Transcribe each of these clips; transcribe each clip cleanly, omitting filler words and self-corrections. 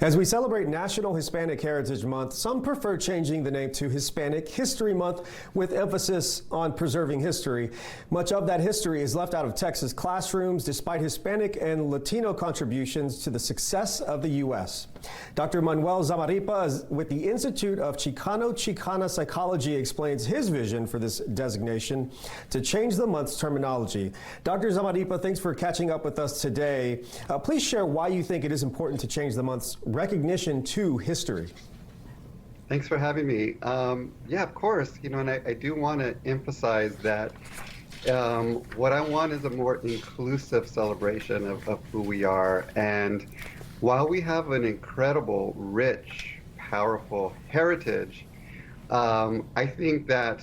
As we celebrate National Hispanic Heritage Month, some prefer changing the name to Hispanic History Month with emphasis on preserving history. Much of that history is left out of Texas classrooms despite Hispanic and Latino contributions to the success of the U.S. Dr. Manuel Zamarripa with the Institute of Chicana Psychology explains his vision for this designation to change the month's terminology. Dr. Zamarripa, thanks for catching up with us today. Please share why you think it is important to change the month's recognition to history. Thanks for having me. Yeah, of course. And I do want to emphasize that what I want is a more inclusive celebration of who we are. And while we have an incredible, rich, powerful heritage, I think that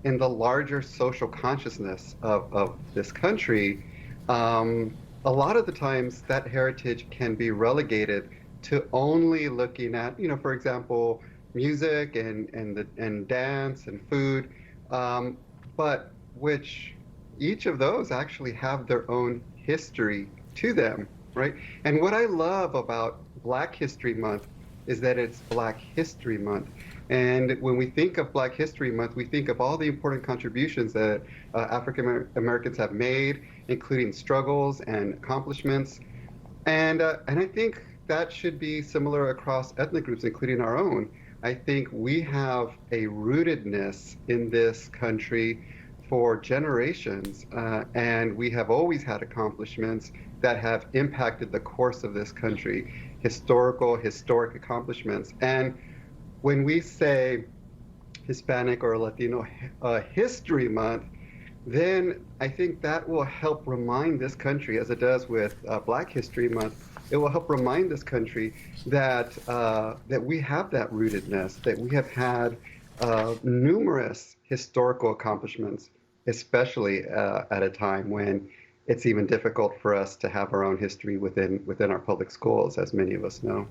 in the larger social consciousness of this country, a lot of the times that heritage can be relegated to only looking at, for example, music and dance and food, but which each of those actually have their own history to them, right? And what I love about Black History Month is that it's Black History Month. And when we think of Black History Month, we think of all the important contributions that African Americans have made, including struggles and accomplishments. And I think that should be similar across ethnic groups, including our own. I think we have a rootedness in this country for generations, and we have always had accomplishments that have impacted the course of this country, historic accomplishments. And when we say Hispanic or Latino History Month, then I think that will help remind this country, as it does with Black History Month, it will help remind this country that that we have that rootedness, that we have had numerous historical accomplishments, especially at a time when it's even difficult for us to have our own history within our public schools, as many of us know.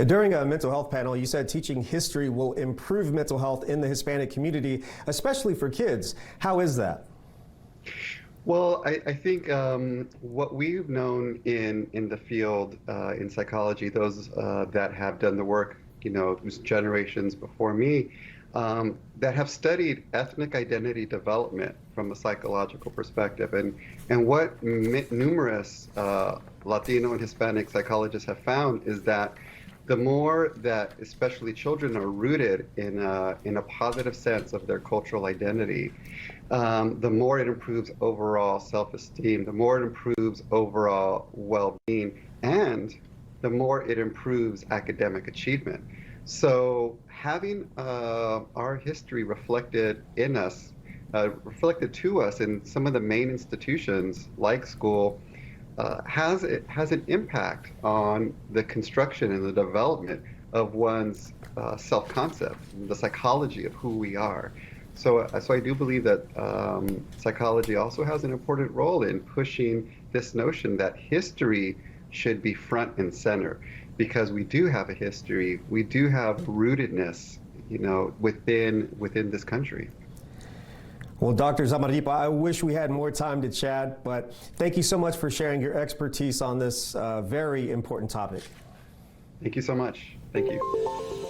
During a mental health panel, you said teaching history will improve mental health in the Hispanic community, especially for kids. How is that? Well, I think what we've known in the field in psychology, those that have done the work, generations before me, that have studied ethnic identity development from a psychological perspective, and what numerous Latino and Hispanic psychologists have found is that the more that especially children are rooted in a positive sense of their cultural identity, the more it improves overall self-esteem, the more it improves overall well-being, and the more it improves academic achievement. So having our history reflected in us, reflected to us in some of the main institutions like school, has an impact on the construction and the development of one's self-concept, the psychology of who we are. So I do believe that psychology also has an important role in pushing this notion that history should be front and center, because we do have a history, we do have rootedness, within this country. Well, Dr. Zamarripa, I wish we had more time to chat, but thank you so much for sharing your expertise on this very important topic. Thank you so much. Thank you.